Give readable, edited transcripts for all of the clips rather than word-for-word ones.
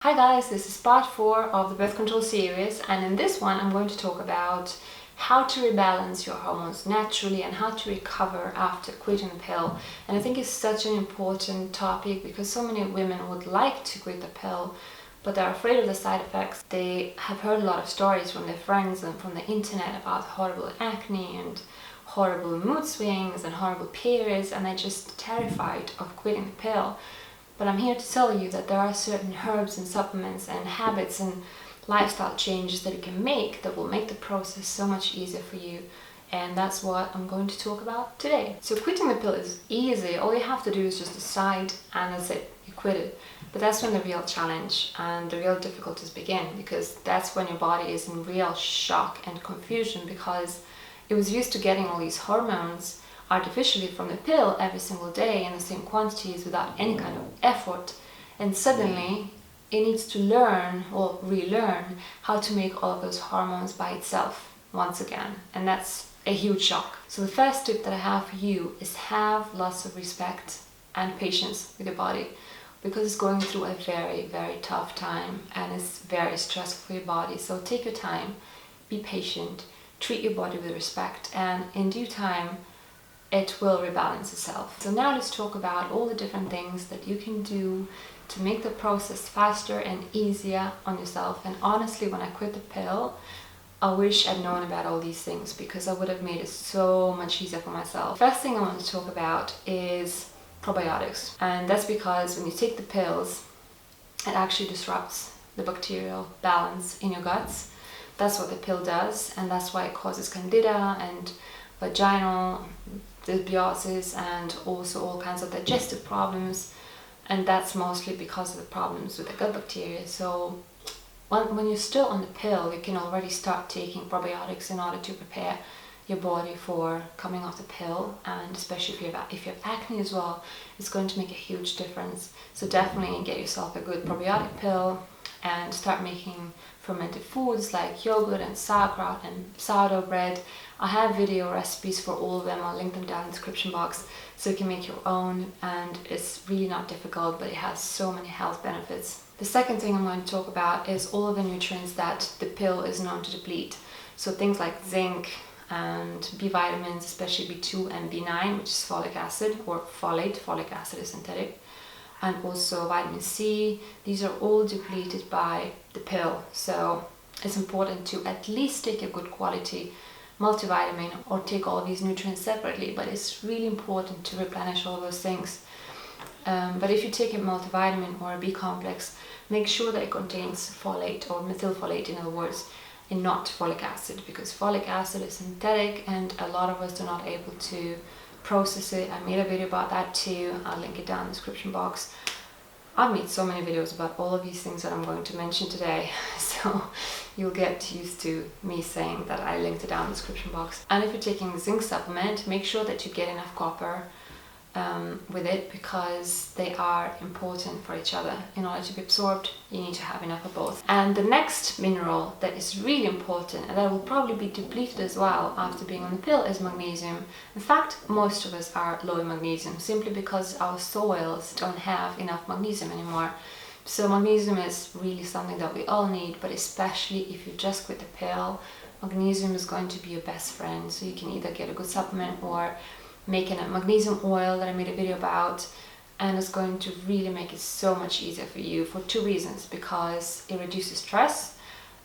Hi guys, this is part 4 of the birth control series, and in this one I'm going to talk about how to rebalance your hormones naturally and how to recover after quitting the pill. And I think it's such an important topic because so many women would like to quit the pill, but they're afraid of the side effects. They have heard a lot of stories from their friends and from the internet about horrible acne and horrible mood swings and horrible periods, and they're just terrified of quitting the pill. But I'm here to tell you that there are certain herbs and supplements and habits and lifestyle changes that you can make that will make the process so much easier for you. And that's what I'm going to talk about today. So quitting the pill is easy. All you have to do is just decide and that's it, you quit it. But that's when the real challenge and the real difficulties begin, because that's when your body is in real shock and confusion, because it was used to getting all these hormones artificially from the pill every single day in the same quantities without any kind of effort, and suddenly it needs to learn or relearn how to make all of those hormones by itself once again, and that's a huge shock. So the first tip that I have for you is have lots of respect and patience with your body, because it's going through a very, very tough time and it's very stressful for your body. So take your time, be patient, treat your body with respect, and in due time it will rebalance itself. So now let's talk about all the different things that you can do to make the process faster and easier on yourself. And honestly, when I quit the pill, I wish I'd known about all these things, because I would have made it so much easier for myself. First thing I want to talk about is probiotics. And that's because when you take the pills, it actually disrupts the bacterial balance in your guts. That's what the pill does, and that's why it causes candida and vaginal dysbiosis and also all kinds of digestive problems, and that's mostly because of the problems with the gut bacteria. So when you're still on the pill, you can already start taking probiotics in order to prepare your body for coming off the pill, and especially if you have acne as well, it's going to make a huge difference. So definitely get yourself a good probiotic pill and start making fermented foods like yogurt and sauerkraut and sourdough bread. I have video recipes for all of them. I'll link them down in the description box so you can make your own, and it's really not difficult, but it has so many health benefits. The second thing I'm going to talk about is all of the nutrients that the pill is known to deplete. So things like zinc and B vitamins, especially B2 and B9, which is folic acid or folate. Folic acid is synthetic. And also vitamin C. These are all depleted by the pill. So it's important to at least take a good quality multivitamin or take all of these nutrients separately, but it's really important to replenish all those things. But if you take a multivitamin or a B complex, make sure that it contains folate or methylfolate, in other words, and not folic acid, because folic acid is synthetic and a lot of us are not able to process it. I made a video about that too. I'll link it down in the description box. I've made so many videos about all of these things that I'm going to mention today, so you'll get used to me saying that I linked it down in the description box. And if you're taking a zinc supplement, make sure that you get enough copper with it, because they are important for each other. In order to be absorbed, you need to have enough of both. And the next mineral that is really important, and that will probably be depleted as well after being on the pill, is magnesium. In fact, most of us are low in magnesium simply because our soils don't have enough magnesium anymore. So magnesium is really something that we all need, but especially if you just quit the pill, magnesium is going to be your best friend. So you can either get a good supplement or making a magnesium oil that I made a video about, and it's going to really make it so much easier for you for two reasons: because it reduces stress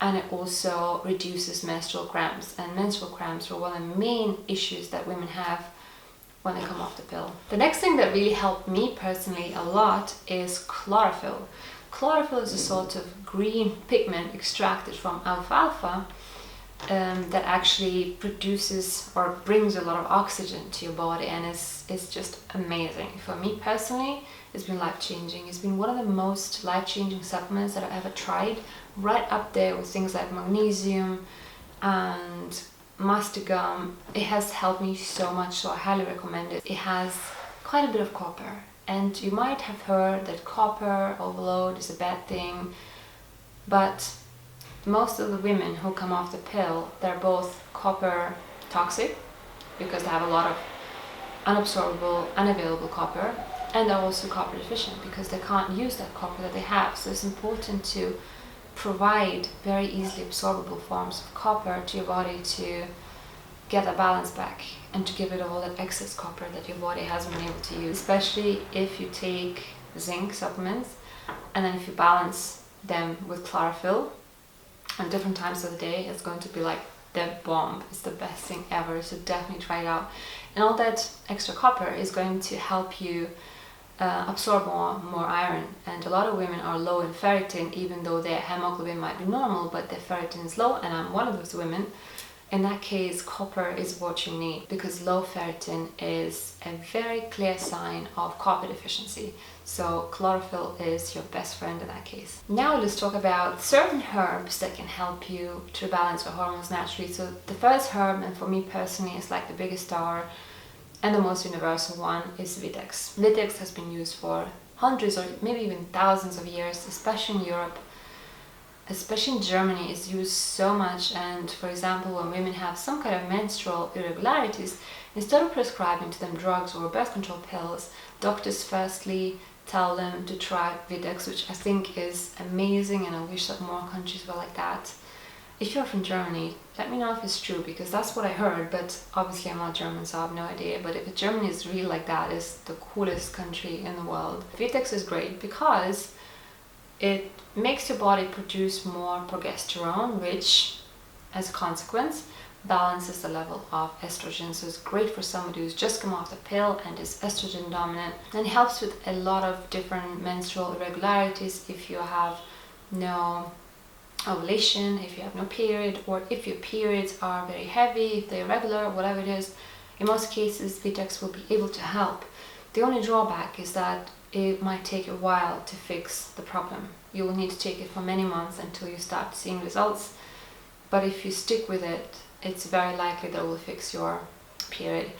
and it also reduces menstrual cramps, and menstrual cramps are one of the main issues that women have when they come off the pill. The next thing that really helped me personally a lot is chlorophyll. Chlorophyll is a sort of green pigment extracted from alfalfa that actually produces or brings a lot of oxygen to your body, and it's just amazing. For me personally, it's been life-changing. It's been one of the most life-changing supplements that I've ever tried, right up there with things like magnesium and masticum. It has helped me so much, so I highly recommend it. It has quite a bit of copper, and you might have heard that copper overload is a bad thing, but most of the women who come off the pill, they're both copper toxic because they have a lot of unabsorbable, unavailable copper, and they're also copper deficient because they can't use that copper that they have. So it's important to provide very easily absorbable forms of copper to your body to get that balance back and to get rid of all that excess copper that your body hasn't been able to use, especially if you take zinc supplements and then if you balance them with chlorophyll on different times of the day. It's going to be like the bomb. It's the best thing ever, so definitely try it out. And all that extra copper is going to help you absorb more iron. And a lot of women are low in ferritin, even though their hemoglobin might be normal, but their ferritin is low, and I'm one of those women. In that case, copper is what you need, because low ferritin is a very clear sign of copper deficiency. So chlorophyll is your best friend in that case. Now let's talk about certain herbs that can help you to balance your hormones naturally. So the first herb, and for me personally, is like the biggest star and the most universal one, is Vitex. Vitex has been used for hundreds or maybe even thousands of years, especially in Europe. Especially in Germany, it's used so much. And for example, when women have some kind of menstrual irregularities, instead of prescribing to them drugs or birth control pills, doctors firstly tell them to try Vitex, which I think is amazing, and I wish that more countries were like that. If you're from Germany, let me know if it's true, because that's what I heard, but obviously I'm not German, so I have no idea. But if Germany is really like that, it's the coolest country in the world. Vitex is great because it makes your body produce more progesterone, which as a consequence balances the level of estrogen. So it's great for somebody who's just come off the pill and is estrogen dominant, and helps with a lot of different menstrual irregularities. If you have no ovulation, if you have no period, or if your periods are very heavy, if they're irregular, whatever it is, in most cases Vitex will be able to help. The only drawback is that it might take a while to fix the problem. You will need to take it for many months until you start seeing results. But if you stick with it, it's very likely that it will fix your period.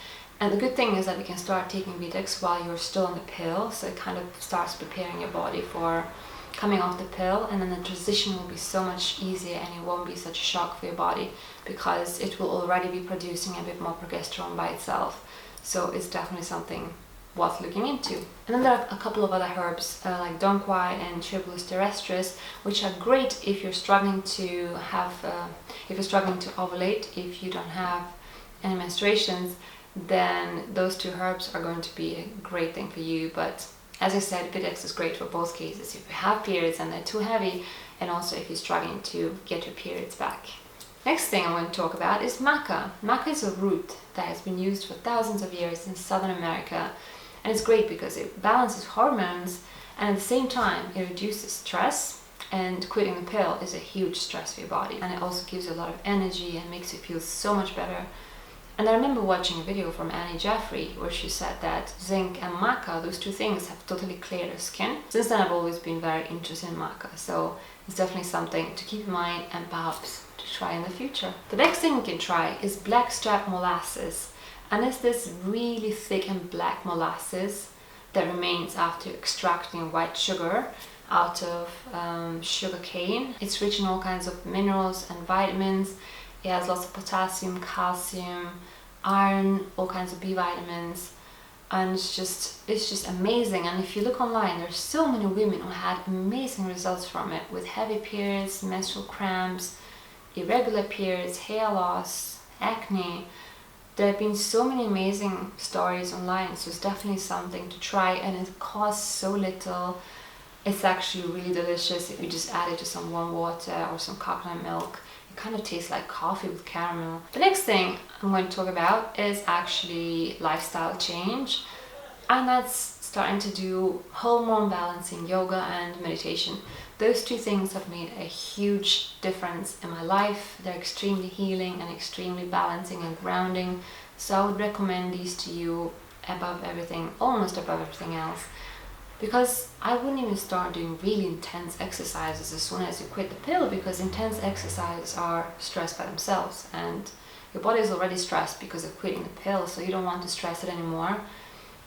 And the good thing is that you can start taking Vitex while you're still on the pill, so it kind of starts preparing your body for coming off the pill, and then the transition will be so much easier and it won't be such a shock for your body because it will already be producing a bit more progesterone by itself. So it's definitely something worth looking into. And then there are a couple of other herbs like Donquai and Tribulus terrestris, which are great if you're struggling to ovulate, if you don't have any menstruations. Then those two herbs are going to be a great thing for you. But as I said, Vitex is great for both cases, if you have periods and they're too heavy, and also if you're struggling to get your periods back. Next thing I want to talk about is maca. Maca is a root that has been used for thousands of years in Southern America, and it's great because it balances hormones, and at the same time it reduces stress, and quitting the pill is a huge stress for your body, and it also gives you a lot of energy and makes you feel so much better. And I remember watching a video from Annie Jeffrey where she said that zinc and maca, those two things, have totally cleared her skin. Since then I've always been very interested in maca, so it's definitely something to keep in mind and perhaps to try in the future. The next thing we can try is blackstrap molasses, and it's this really thick and black molasses that remains after extracting white sugar out of sugar cane. It's rich in all kinds of minerals and vitamins. It has lots of potassium, calcium, iron, all kinds of B vitamins, and it's just amazing. And if you look online, there's so many women who had amazing results from it, with heavy periods, menstrual cramps, irregular periods, hair loss, acne. There have been so many amazing stories online, so it's definitely something to try, and it costs so little. It's actually really delicious if you just add it to some warm water or some coconut milk. It kind of tastes like coffee with caramel. The next thing I'm going to talk about is actually lifestyle change, and that's starting to do hormone balancing yoga and meditation. Those two things have made a huge difference in my life. They're extremely healing and extremely balancing and grounding, so I would recommend these to you above everything, almost above everything else. Because I wouldn't even start doing really intense exercises as soon as you quit the pill, because intense exercises are stress by themselves, and your body is already stressed because of quitting the pill, so you don't want to stress it anymore.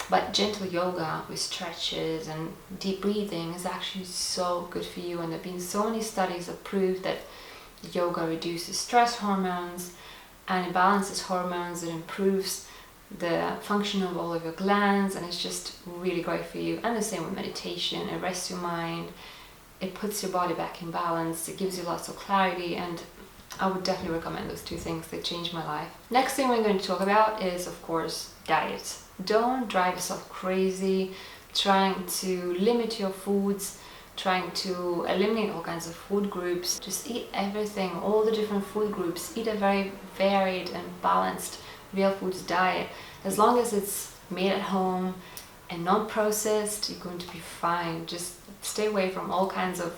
But gentle yoga with stretches and deep breathing is actually so good for you, and there have been so many studies that prove that yoga reduces stress hormones and it balances hormones, it improves the function of all of your glands, and it's just really great for you. And the same with meditation. It rests your mind, it puts your body back in balance, it gives you lots of clarity, and I would definitely recommend those two things. They changed my life. Next thing we're going to talk about is, of course, diet. Don't drive yourself crazy trying to limit your foods, trying to eliminate all kinds of food groups. Just eat everything, all the different food groups. Eat a very varied and balanced real foods diet. As long as it's made at home and non-processed, you're going to be fine. Just stay away from all kinds of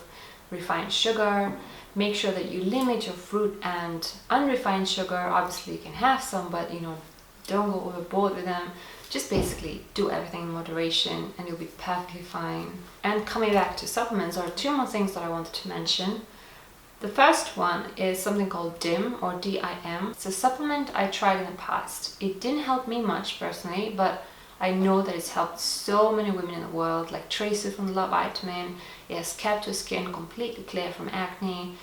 refined sugar. Make sure that you limit your fruit and unrefined sugar. Obviously you can have some, but don't go overboard with them. Just basically do everything in moderation and you'll be perfectly fine. And coming back to supplements, there are two more things that I wanted to mention. The first one is something called DIM or DIM. It's a supplement I tried in the past. It didn't help me much personally, but I know that it's helped so many women in the world, like Tracy from Love Vitamin. It has kept her skin completely clear from acne.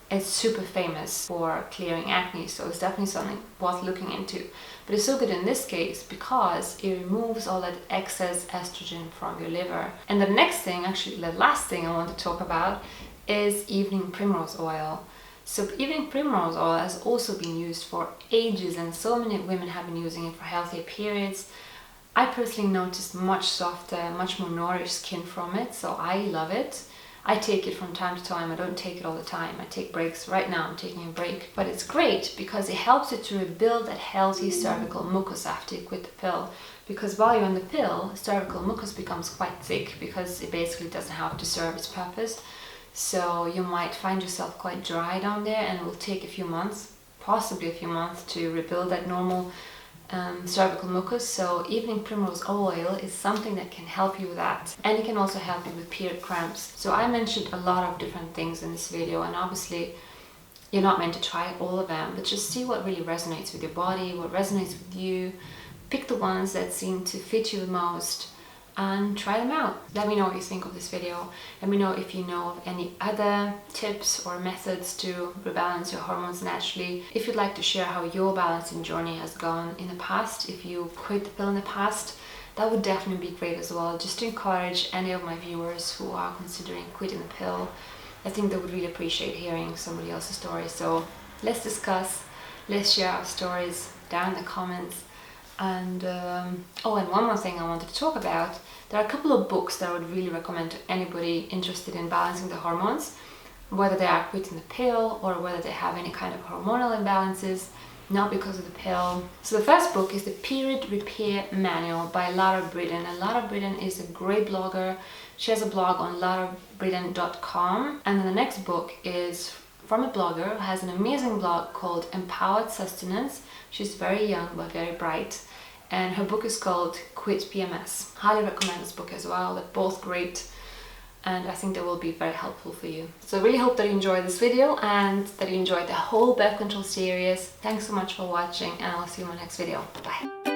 It's super famous for clearing acne, so it's definitely something worth looking into. But it's so good in this case because it removes all that excess estrogen from your liver. And the next thing, actually the last thing I want to talk about, is evening primrose oil. So evening primrose oil has also been used for ages, and so many women have been using it for healthier periods. I personally noticed much softer, much more nourished skin from it, so I love it. I take it from time to time. I don't take it all the time. I take breaks. Right now I'm taking a break. But it's great because it helps you to rebuild that healthy cervical mucus after you quit the pill. Because while you're on the pill, cervical mucus becomes quite thick because it basically doesn't have to serve its purpose. So you might find yourself quite dry down there, and it will take a few months, possibly a few months, to rebuild that normal cervical mucus. So evening primrose oil is something that can help you with that, and it can also help you with period cramps. So I mentioned a lot of different things in this video, and obviously you're not meant to try all of them, but just see what really resonates with your body, what resonates with you. Pick the ones that seem to fit you the most and try them out. Let me know what you think of this video. Let me know if you know of any other tips or methods to rebalance your hormones naturally. If you'd like to share how your balancing journey has gone in the past, if you quit the pill in the past, that would definitely be great as well, just to encourage any of my viewers who are considering quitting the pill. I think they would really appreciate hearing somebody else's story. So let's discuss, let's share our stories down in the comments. And and one more thing I wanted to talk about. There are a couple of books that I would really recommend to anybody interested in balancing the hormones, whether they are quitting the pill or whether they have any kind of hormonal imbalances, not because of the pill. So the first book is the Period Repair Manual by Lara Bridden, and Lara Bridden is a great blogger. She has a blog on larabridden.com. And then the next book is from a blogger who has an amazing blog called Empowered Sustenance. She's very young but very bright, and her book is called Quit PMS. Highly recommend this book as well. They're both great, and I think they will be very helpful for you. So I really hope that you enjoyed this video and that you enjoyed the whole birth control series. Thanks so much for watching, and I'll see you in my next video. Bye.